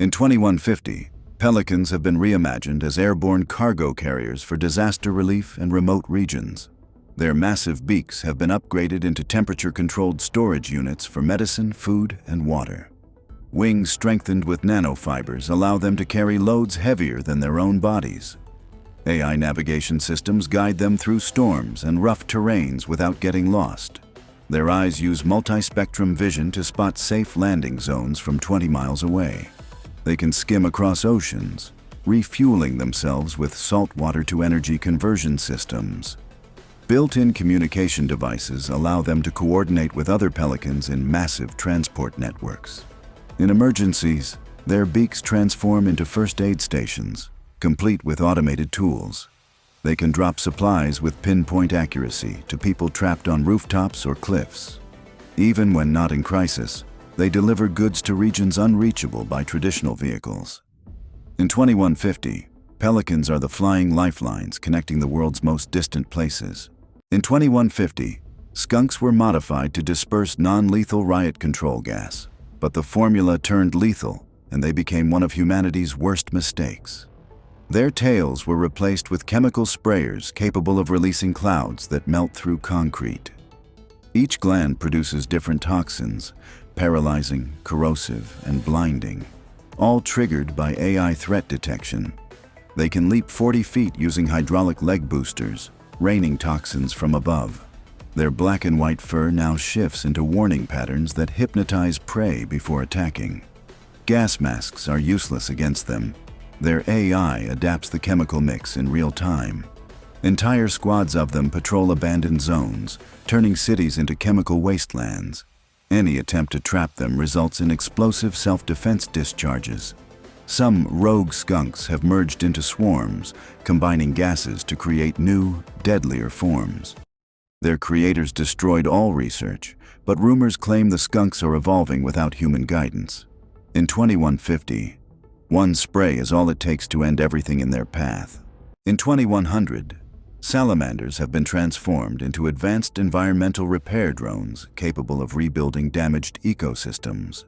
In 2150, Pelicans have been reimagined as airborne cargo carriers for disaster relief and remote regions. Their massive beaks have been upgraded into temperature-controlled storage units for medicine, food, and water. Wings strengthened with nanofibers allow them to carry loads heavier than their own bodies. AI navigation systems guide them through storms and rough terrains without getting lost. Their eyes use multi-spectrum vision to spot safe landing zones from 20 miles away. They can skim across oceans, refueling themselves with saltwater-to-energy conversion systems. Built-in communication devices allow them to coordinate with other pelicans in massive transport networks. In emergencies, their beaks transform into first aid stations, complete with automated tools. They can drop supplies with pinpoint accuracy to people trapped on rooftops or cliffs. Even when not in crisis, they deliver goods to regions unreachable by traditional vehicles. In 2150, pelicans are the flying lifelines connecting the world's most distant places. In 2150, skunks were modified to disperse non-lethal riot control gas, but the formula turned lethal and they became one of humanity's worst mistakes. Their tails were replaced with chemical sprayers capable of releasing clouds that melt through concrete. Each gland produces different toxins, paralyzing, corrosive, and blinding, all triggered by AI threat detection. They can leap 40 feet using hydraulic leg boosters, raining toxins from above. Their black and white fur now shifts into warning patterns that hypnotize prey before attacking. Gas masks are useless against them. Their AI adapts the chemical mix in real time. Entire squads of them patrol abandoned zones, turning cities into chemical wastelands. Any attempt to trap them results in explosive self-defense discharges. Some rogue skunks have merged into swarms, combining gases to create new, deadlier forms. Their creators destroyed all research, but rumors claim the skunks are evolving without human guidance. In 2150, one spray is all it takes to end everything in their path. In 2100, salamanders have been transformed into advanced environmental repair drones capable of rebuilding damaged ecosystems.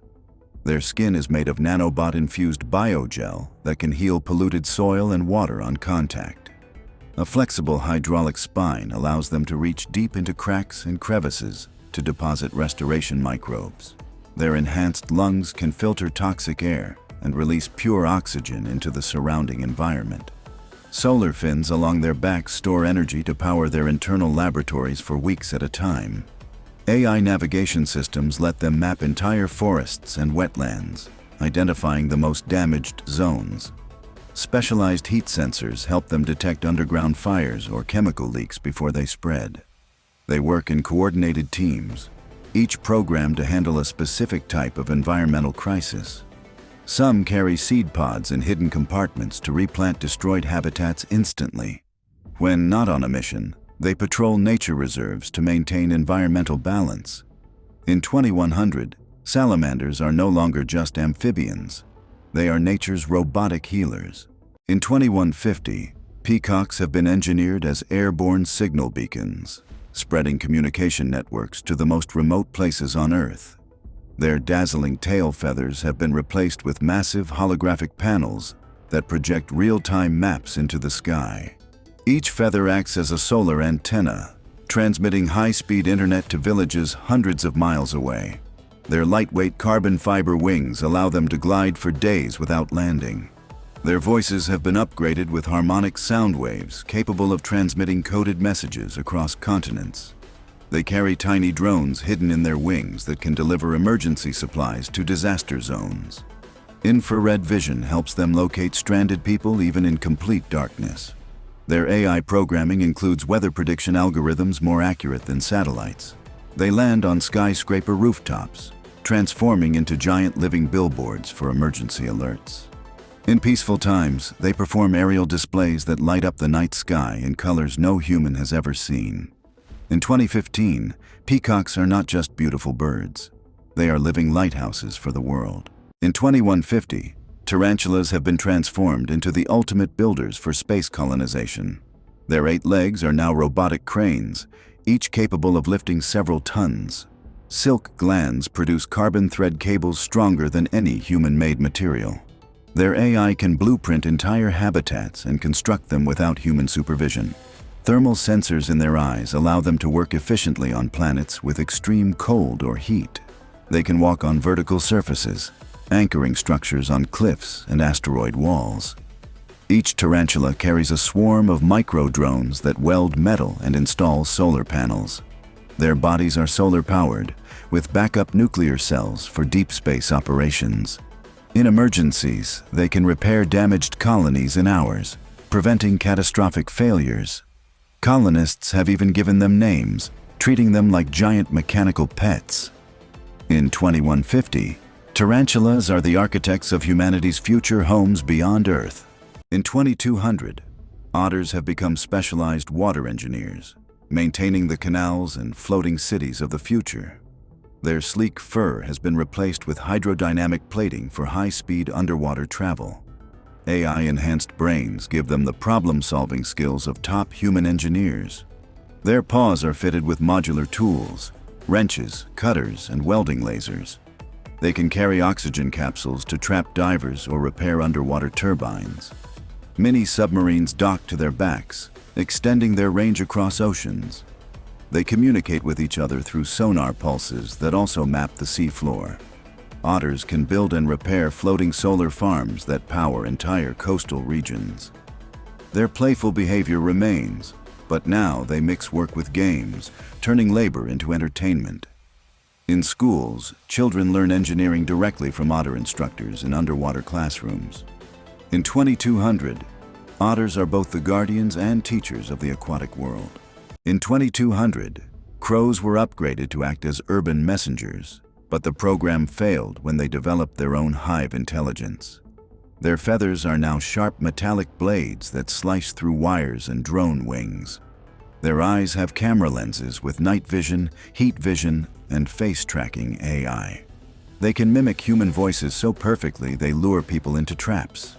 Their skin is made of nanobot-infused biogel that can heal polluted soil and water on contact. A flexible hydraulic spine allows them to reach deep into cracks and crevices to deposit restoration microbes. Their enhanced lungs can filter toxic air and release pure oxygen into the surrounding environment. Solar fins along their backs store energy to power their internal laboratories for weeks at a time. AI navigation systems let them map entire forests and wetlands, identifying the most damaged zones. Specialized heat sensors help them detect underground fires or chemical leaks before they spread. They work in coordinated teams, each programmed to handle a specific type of environmental crisis. Some carry seed pods in hidden compartments to replant destroyed habitats instantly. When not on a mission, they patrol nature reserves to maintain environmental balance. In 2100, salamanders are no longer just amphibians. They are nature's robotic healers. In 2150, peacocks have been engineered as airborne signal beacons, spreading communication networks to the most remote places on Earth. Their dazzling tail feathers have been replaced with massive holographic panels that project real-time maps into the sky. Each feather acts as a solar antenna, transmitting high-speed internet to villages hundreds of miles away. Their lightweight carbon fiber wings allow them to glide for days without landing. Their voices have been upgraded with harmonic sound waves capable of transmitting coded messages across continents. They carry tiny drones hidden in their wings that can deliver emergency supplies to disaster zones. Infrared vision helps them locate stranded people even in complete darkness. Their AI programming includes weather prediction algorithms more accurate than satellites. They land on skyscraper rooftops, transforming into giant living billboards for emergency alerts. In peaceful times, they perform aerial displays that light up the night sky in colors no human has ever seen. In 2015, peacocks are not just beautiful birds. They are living lighthouses for the world. In 2150, tarantulas have been transformed into the ultimate builders for space colonization. Their 8 legs are now robotic cranes, each capable of lifting several tons. Silk glands produce carbon thread cables stronger than any human-made material. Their AI can blueprint entire habitats and construct them without human supervision. Thermal sensors in their eyes allow them to work efficiently on planets with extreme cold or heat. They can walk on vertical surfaces, anchoring structures on cliffs and asteroid walls. Each tarantula carries a swarm of micro-drones that weld metal and install solar panels. Their bodies are solar-powered, with backup nuclear cells for deep space operations. In emergencies, they can repair damaged colonies in hours, preventing catastrophic failures. Colonists have even given them names, treating them like giant mechanical pets. In 2150, tarantulas are the architects of humanity's future homes beyond Earth. In 2200, otters have become specialized water engineers, maintaining the canals and floating cities of the future. Their sleek fur has been replaced with hydrodynamic plating for high-speed underwater travel. AI-enhanced brains give them the problem-solving skills of top human engineers. Their paws are fitted with modular tools, wrenches, cutters, and welding lasers. They can carry oxygen capsules to trap divers or repair underwater turbines. Mini submarines dock to their backs, extending their range across oceans. They communicate with each other through sonar pulses that also map the seafloor. Otters can build and repair floating solar farms that power entire coastal regions. Their playful behavior remains, but now they mix work with games, turning labor into entertainment. In schools, children learn engineering directly from otter instructors in underwater classrooms. In 2200, otters are both the guardians and teachers of the aquatic world. In 2200, crows were upgraded to act as urban messengers, but the program failed when they developed their own hive intelligence. Their feathers are now sharp metallic blades that slice through wires and drone wings. Their eyes have camera lenses with night vision, heat vision, and face-tracking AI. They can mimic human voices so perfectly they lure people into traps.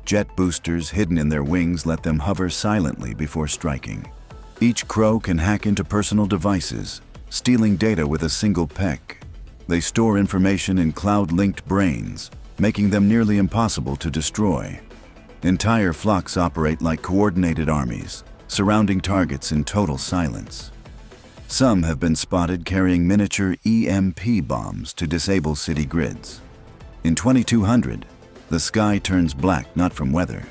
Jet boosters hidden in their wings let them hover silently before striking. Each crow can hack into personal devices, stealing data with a single peck. They store information in cloud-linked brains, making them nearly impossible to destroy. Entire flocks operate like coordinated armies, surrounding targets in total silence. Some have been spotted carrying miniature EMP bombs to disable city grids. In 2200, the sky turns black not from weather,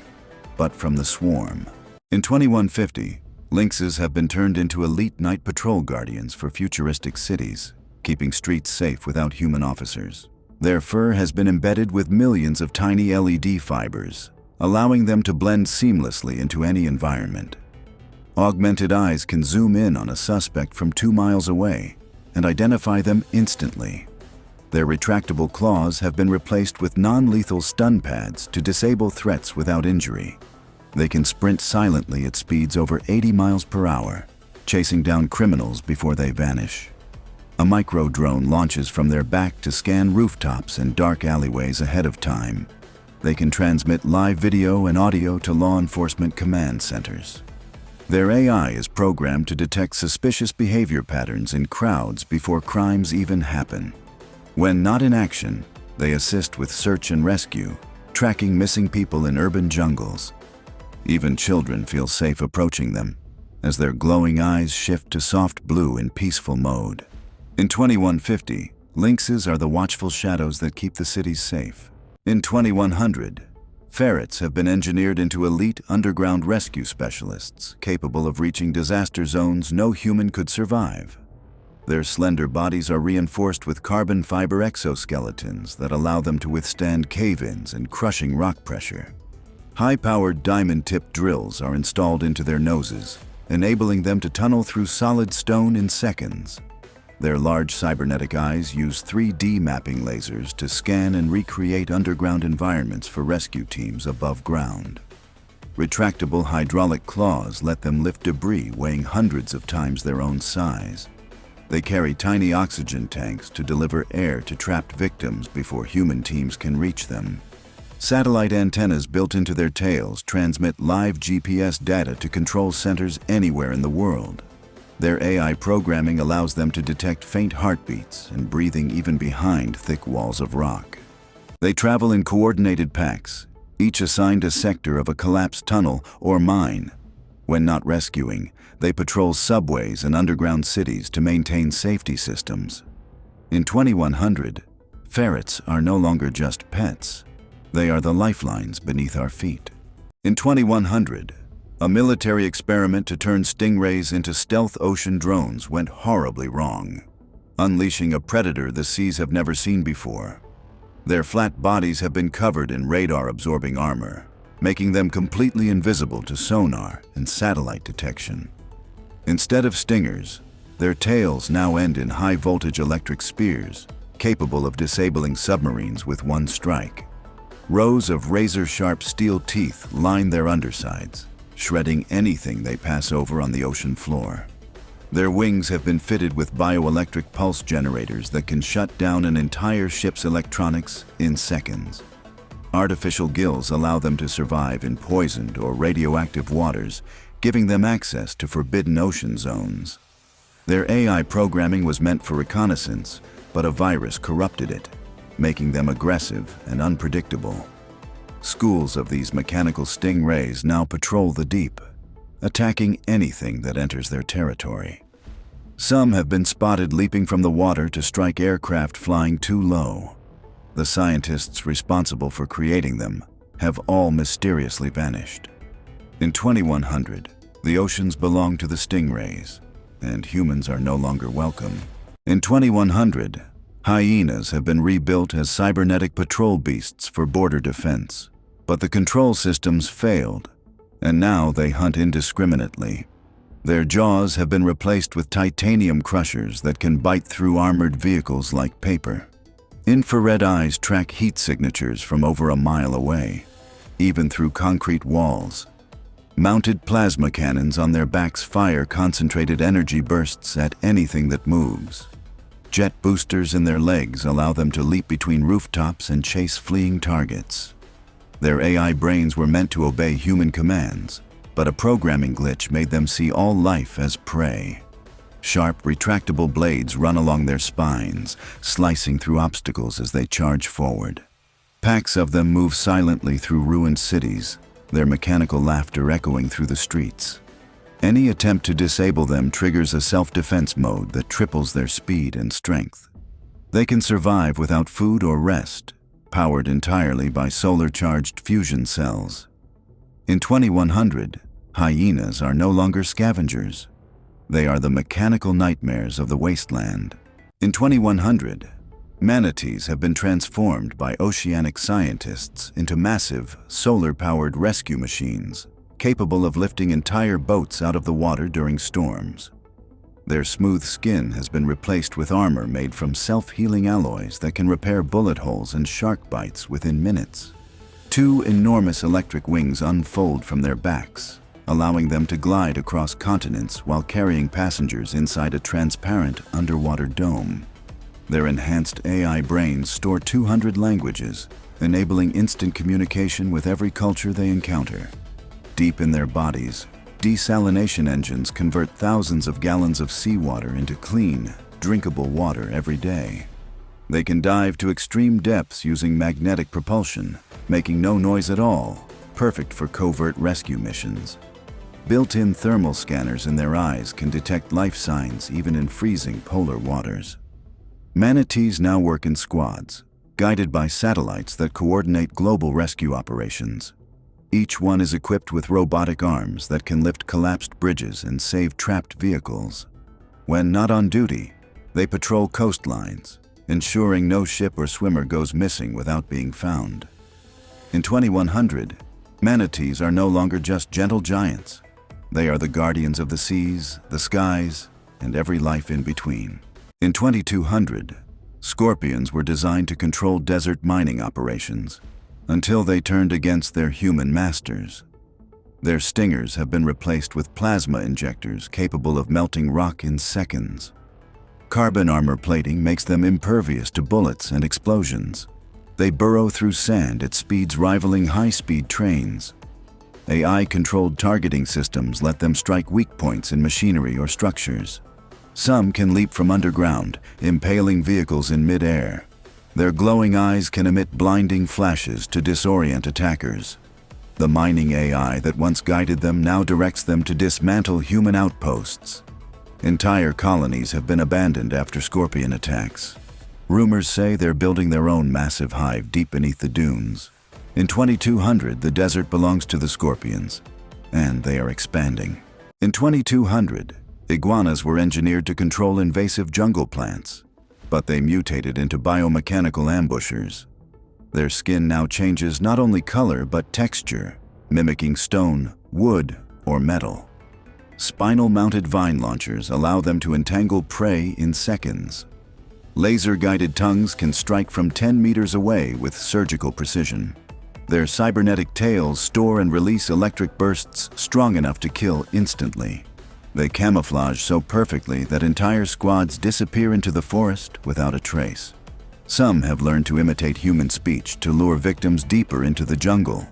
but from the swarm. In 2150, lynxes have been turned into elite night patrol guardians for futuristic cities, keeping streets safe without human officers. Their fur has been embedded with millions of tiny LED fibers, allowing them to blend seamlessly into any environment. Augmented eyes can zoom in on a suspect from 2 miles away and identify them instantly. Their retractable claws have been replaced with non-lethal stun pads to disable threats without injury. They can sprint silently at speeds over 80 miles per hour, chasing down criminals before they vanish. A micro-drone launches from their back to scan rooftops and dark alleyways ahead of time. They can transmit live video and audio to law enforcement command centers. Their AI is programmed to detect suspicious behavior patterns in crowds before crimes even happen. When not in action, they assist with search and rescue, tracking missing people in urban jungles. Even children feel safe approaching them, as their glowing eyes shift to soft blue in peaceful mode. In 2150, lynxes are the watchful shadows that keep the cities safe. In 2100, ferrets have been engineered into elite underground rescue specialists, capable of reaching disaster zones no human could survive. Their slender bodies are reinforced with carbon fiber exoskeletons that allow them to withstand cave-ins and crushing rock pressure. High-powered diamond-tipped drills are installed into their noses, enabling them to tunnel through solid stone in seconds. Their large cybernetic eyes use 3D mapping lasers to scan and recreate underground environments for rescue teams above ground. Retractable hydraulic claws let them lift debris weighing hundreds of times their own size. They carry tiny oxygen tanks to deliver air to trapped victims before human teams can reach them. Satellite antennas built into their tails transmit live GPS data to control centers anywhere in the world. Their AI programming allows them to detect faint heartbeats and breathing even behind thick walls of rock. They travel in coordinated packs, each assigned a sector of a collapsed tunnel or mine. When not rescuing, they patrol subways and underground cities to maintain safety systems. In 2100, ferrets are no longer just pets. They are the lifelines beneath our feet. In 2100, a military experiment to turn stingrays into stealth ocean drones went horribly wrong, unleashing a predator the seas have never seen before. Their flat bodies have been covered in radar-absorbing armor, making them completely invisible to sonar and satellite detection. Instead of stingers, their tails now end in high-voltage electric spears, capable of disabling submarines with one strike. Rows of razor-sharp steel teeth line their undersides, shredding anything they pass over on the ocean floor. Their wings have been fitted with bioelectric pulse generators that can shut down an entire ship's electronics in seconds. Artificial gills allow them to survive in poisoned or radioactive waters, giving them access to forbidden ocean zones. Their AI programming was meant for reconnaissance, but a virus corrupted it, making them aggressive and unpredictable. Schools of these mechanical stingrays now patrol the deep, attacking anything that enters their territory. Some have been spotted leaping from the water to strike aircraft flying too low. The scientists responsible for creating them have all mysteriously vanished. In 2100, the oceans belong to the stingrays, and humans are no longer welcome. In 2100, hyenas have been rebuilt as cybernetic patrol beasts for border defense, but the control systems failed, and now they hunt indiscriminately. Their jaws have been replaced with titanium crushers that can bite through armored vehicles like paper. Infrared eyes track heat signatures from over a mile away, even through concrete walls. Mounted plasma cannons on their backs fire concentrated energy bursts at anything that moves. Jet boosters in their legs allow them to leap between rooftops and chase fleeing targets. Their AI brains were meant to obey human commands, but a programming glitch made them see all life as prey. Sharp, retractable blades run along their spines, slicing through obstacles as they charge forward. Packs of them move silently through ruined cities, their mechanical laughter echoing through the streets. Any attempt to disable them triggers a self-defense mode that triples their speed and strength. They can survive without food or rest, powered entirely by solar-charged fusion cells. In 2100, hyenas are no longer scavengers. They are the mechanical nightmares of the wasteland. In 2100, manatees have been transformed by oceanic scientists into massive, solar-powered rescue machines, capable of lifting entire boats out of the water during storms. Their smooth skin has been replaced with armor made from self-healing alloys that can repair bullet holes and shark bites within minutes. Two enormous electric wings unfold from their backs, allowing them to glide across continents while carrying passengers inside a transparent underwater dome. Their enhanced AI brains store 200 languages, enabling instant communication with every culture they encounter. Deep in their bodies, desalination engines convert thousands of gallons of seawater into clean, drinkable water every day. They can dive to extreme depths using magnetic propulsion, making no noise at all, perfect for covert rescue missions. Built-in thermal scanners in their eyes can detect life signs even in freezing polar waters. Manatees now work in squads, guided by satellites that coordinate global rescue operations. Each one is equipped with robotic arms that can lift collapsed bridges and save trapped vehicles. When not on duty, they patrol coastlines, ensuring no ship or swimmer goes missing without being found. In 2100, manatees are no longer just gentle giants. They are the guardians of the seas, the skies, and every life in between. In 2200, scorpions were designed to control desert mining operations, until they turned against their human masters. Their stingers have been replaced with plasma injectors capable of melting rock in seconds. Carbon armor plating makes them impervious to bullets and explosions. They burrow through sand at speeds rivaling high-speed trains. AI-controlled targeting systems let them strike weak points in machinery or structures. Some can leap from underground, impaling vehicles in mid-air. Their glowing eyes can emit blinding flashes to disorient attackers. The mining AI that once guided them now directs them to dismantle human outposts. Entire colonies have been abandoned after scorpion attacks. Rumors say they're building their own massive hive deep beneath the dunes. In 2200, the desert belongs to the scorpions, and they are expanding. In 2200, iguanas were engineered to control invasive jungle plants, but they mutated into biomechanical ambushers. Their skin now changes not only color but texture, mimicking stone, wood, or metal. Spinal-mounted vine launchers allow them to entangle prey in seconds. Laser-guided tongues can strike from 10 meters away with surgical precision. Their cybernetic tails store and release electric bursts strong enough to kill instantly. They camouflage so perfectly that entire squads disappear into the forest without a trace. Some have learned to imitate human speech to lure victims deeper into the jungle.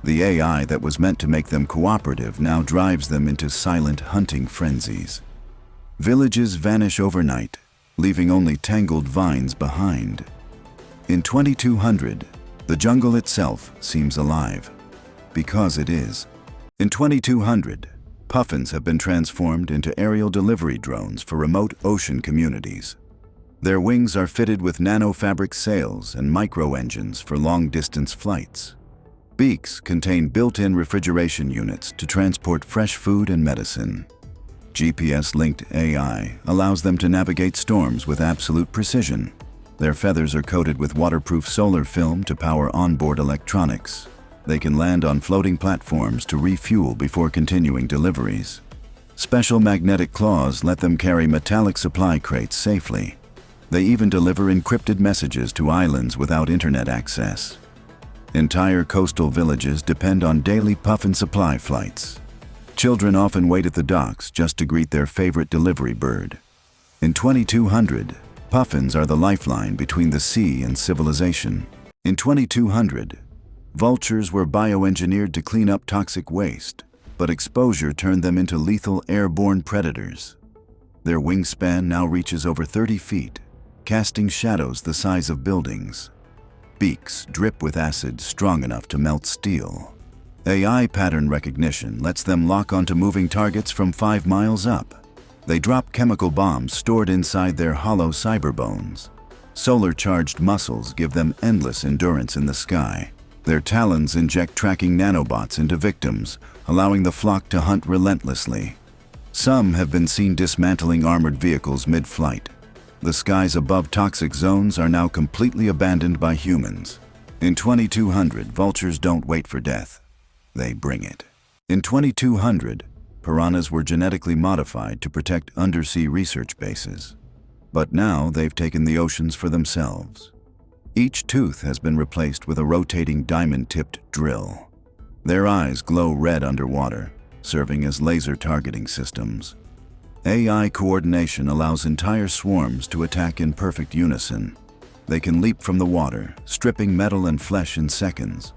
The AI that was meant to make them cooperative now drives them into silent hunting frenzies. Villages vanish overnight, leaving only tangled vines behind. In 2200, the jungle itself seems alive, because it is. In 2200, puffins have been transformed into aerial delivery drones for remote ocean communities. Their wings are fitted with nanofabric sails and micro-engines for long-distance flights. Beaks contain built-in refrigeration units to transport fresh food and medicine. GPS-linked AI allows them to navigate storms with absolute precision. Their feathers are coated with waterproof solar film to power onboard electronics. They can land on floating platforms to refuel before continuing deliveries. Special magnetic claws let them carry metallic supply crates safely. They even deliver encrypted messages to islands without internet access. Entire coastal villages depend on daily puffin supply flights. Children often wait at the docks just to greet their favorite delivery bird. In 2200, puffins are the lifeline between the sea and civilization. In 2200, vultures were bioengineered to clean up toxic waste, but exposure turned them into lethal airborne predators. Their wingspan now reaches over 30 feet, casting shadows the size of buildings. Beaks drip with acid strong enough to melt steel. AI pattern recognition lets them lock onto moving targets from 5 miles up. They drop chemical bombs stored inside their hollow cyberbones. Solar-charged muscles give them endless endurance in the sky. Their talons inject tracking nanobots into victims, allowing the flock to hunt relentlessly. Some have been seen dismantling armored vehicles mid-flight. The skies above toxic zones are now completely abandoned by humans. In 2200, vultures don't wait for death. They bring it. In 2200, piranhas were genetically modified to protect undersea research bases. But now they've taken the oceans for themselves. Each tooth has been replaced with a rotating diamond-tipped drill. Their eyes glow red underwater, serving as laser targeting systems. AI coordination allows entire swarms to attack in perfect unison. They can leap from the water, stripping metal and flesh in seconds.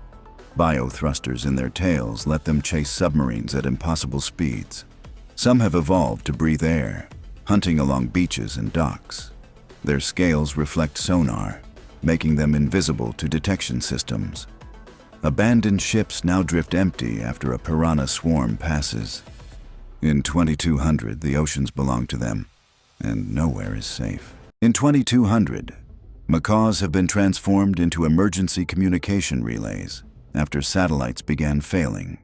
Biothrusters in their tails let them chase submarines at impossible speeds. Some have evolved to breathe air, hunting along beaches and docks. Their scales reflect sonar, making them invisible to detection systems. Abandoned ships now drift empty after a piranha swarm passes. In 2200, the oceans belong to them, and nowhere is safe. In 2200, macaws have been transformed into emergency communication relays after satellites began failing.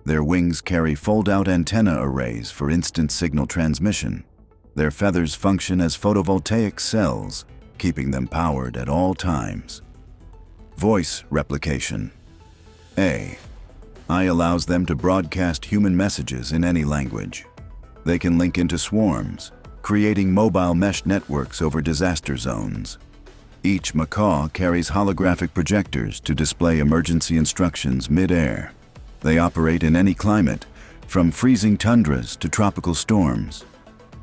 Their wings carry fold-out antenna arrays for instant signal transmission. Their feathers function as photovoltaic cells, keeping them powered at all times. Voice replication. AI allows them to broadcast human messages in any language. They can link into swarms, creating mobile mesh networks over disaster zones. Each macaw carries holographic projectors to display emergency instructions mid-air. They operate in any climate, from freezing tundras to tropical storms.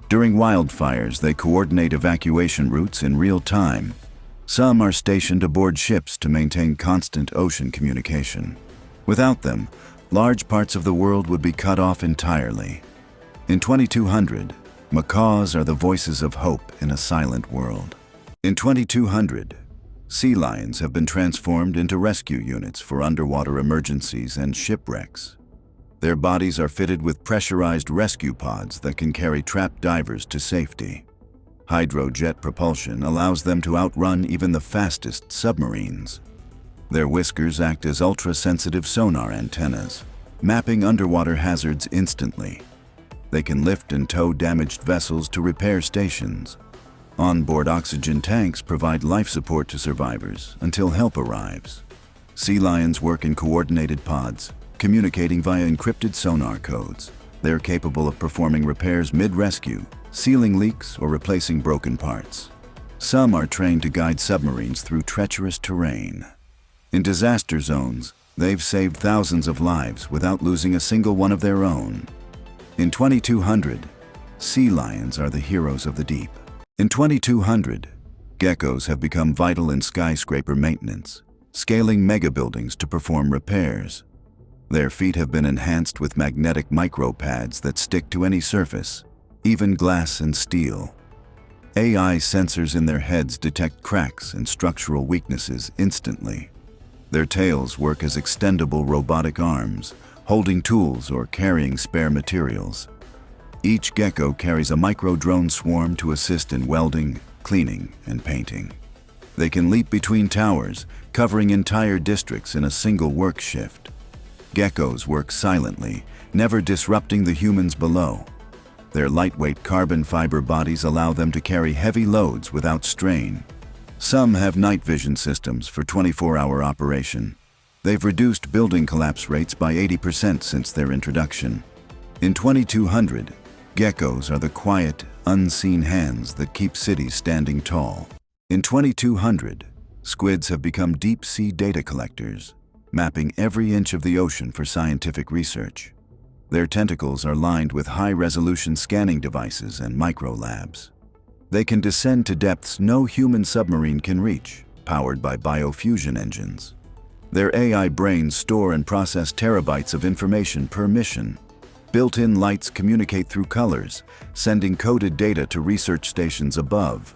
During wildfires, they coordinate evacuation routes in real time. Some are stationed aboard ships to maintain constant ocean communication. Without them, large parts of the world would be cut off entirely. In 2200, macaws are the voices of hope in a silent world. In 2200, Sea lions have been transformed into rescue units for underwater emergencies and shipwrecks. Their bodies are fitted with pressurized rescue pods that can carry trapped divers to safety. Hydrojet propulsion allows them to outrun even the fastest submarines. Their whiskers act as ultra-sensitive sonar antennas, mapping underwater hazards instantly. They can lift and tow damaged vessels to repair stations. Onboard oxygen tanks provide life support to survivors until help arrives. Sea lions work in coordinated pods, communicating via encrypted sonar codes. They're capable of performing repairs mid-rescue, sealing leaks or replacing broken parts. Some are trained to guide submarines through treacherous terrain. In disaster zones, they've saved thousands of lives without losing a single one of their own. In 2200, sea lions are the heroes of the deep. In 2200, geckos have become vital in skyscraper maintenance, scaling megabuildings to perform repairs. Their feet have been enhanced with magnetic micropads that stick to any surface, even glass and steel. AI sensors in their heads detect cracks and structural weaknesses instantly. Their tails work as extendable robotic arms, holding tools or carrying spare materials. Each gecko carries a micro-drone swarm to assist in welding, cleaning, and painting. They can leap between towers, covering entire districts in a single work shift. Geckos work silently, never disrupting the humans below. Their lightweight carbon fiber bodies allow them to carry heavy loads without strain. Some have night vision systems for 24-hour operation. They've reduced building collapse rates by 80% since their introduction. In 2200, geckos are the quiet, unseen hands that keep cities standing tall. In 2200, squids have become deep-sea data collectors, mapping every inch of the ocean for scientific research. Their tentacles are lined with high-resolution scanning devices and microlabs. They can descend to depths no human submarine can reach, powered by biofusion engines. Their AI brains store and process terabytes of information per mission. Built-in lights communicate through colors, sending coded data to research stations above.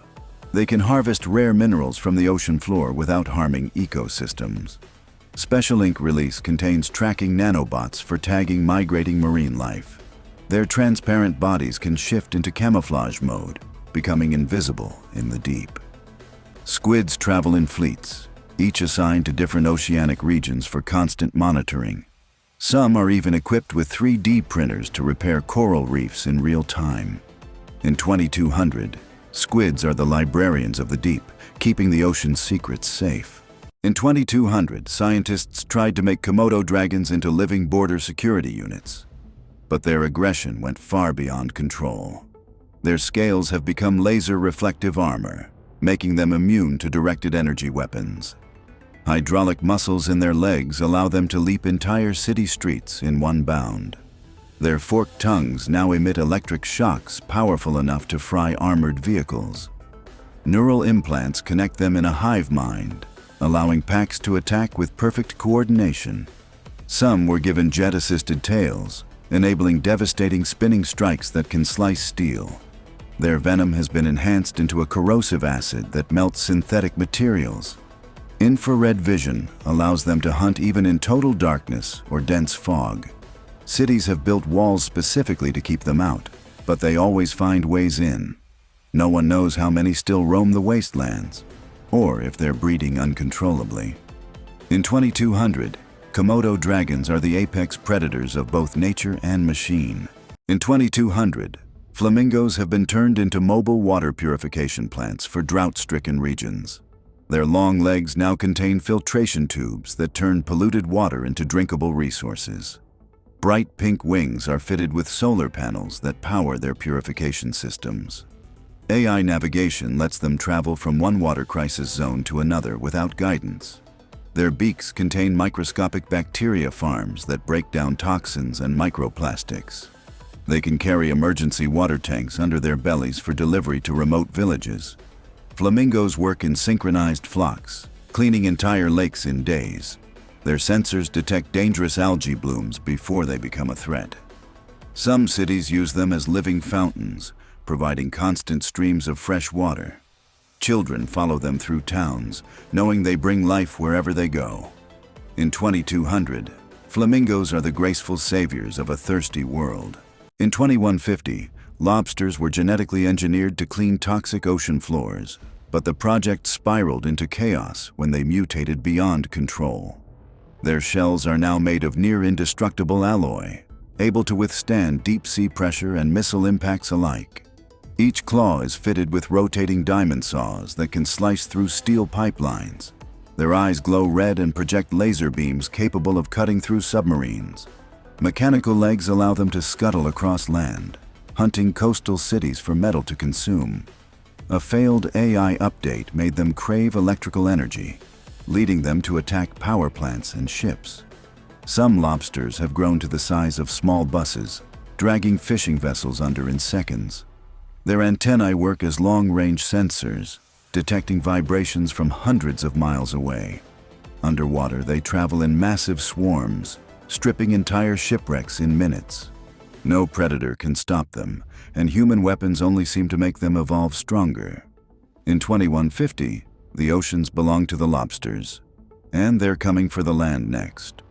They can harvest rare minerals from the ocean floor without harming ecosystems. Special Ink release contains tracking nanobots for tagging migrating marine life. Their transparent bodies can shift into camouflage mode, becoming invisible in the deep. Squids travel in fleets, each assigned to different oceanic regions for constant monitoring. Some are even equipped with 3D printers to repair coral reefs in real time. In 2200, squids are the librarians of the deep, keeping the ocean's secrets safe. In 2200, scientists tried to make Komodo dragons into living border security units. But their aggression went far beyond control. Their scales have become laser-reflective armor, making them immune to directed energy weapons. Hydraulic muscles in their legs allow them to leap entire city streets in one bound. Their forked tongues now emit electric shocks powerful enough to fry armored vehicles. Neural implants connect them in a hive mind, allowing packs to attack with perfect coordination. Some were given jet-assisted tails, enabling devastating spinning strikes that can slice steel. Their venom has been enhanced into a corrosive acid that melts synthetic materials. Infrared vision allows them to hunt even in total darkness or dense fog. Cities have built walls specifically to keep them out, but they always find ways in. No one knows how many still roam the wastelands, or if they're breeding uncontrollably. In 2200, Komodo dragons are the apex predators of both nature and machine. In 2200, flamingos have been turned into mobile water purification plants for drought-stricken regions. Their long legs now contain filtration tubes that turn polluted water into drinkable resources. Bright pink wings are fitted with solar panels that power their purification systems. AI navigation lets them travel from one water crisis zone to another without guidance. Their beaks contain microscopic bacteria farms that break down toxins and microplastics. They can carry emergency water tanks under their bellies for delivery to remote villages. Flamingos work in synchronized flocks, cleaning entire lakes in days. Their sensors detect dangerous algae blooms before they become a threat. Some cities use them as living fountains, providing constant streams of fresh water. Children follow them through towns, knowing they bring life wherever they go. In 2200, flamingos are the graceful saviors of a thirsty world. In 2150, lobsters were genetically engineered to clean toxic ocean floors, but the project spiraled into chaos when they mutated beyond control. Their shells are now made of near-indestructible alloy, able to withstand deep-sea pressure and missile impacts alike. Each claw is fitted with rotating diamond saws that can slice through steel pipelines. Their eyes glow red and project laser beams capable of cutting through submarines. Mechanical legs allow them to scuttle across land, hunting coastal cities for metal to consume. A failed AI update made them crave electrical energy, leading them to attack power plants and ships. Some lobsters have grown to the size of small buses, dragging fishing vessels under in seconds. Their antennae work as long-range sensors, detecting vibrations from hundreds of miles away. Underwater, they travel in massive swarms, stripping entire shipwrecks in minutes. No predator can stop them, and human weapons only seem to make them evolve stronger. In 2150, the oceans belong to the lobsters, and they're coming for the land next.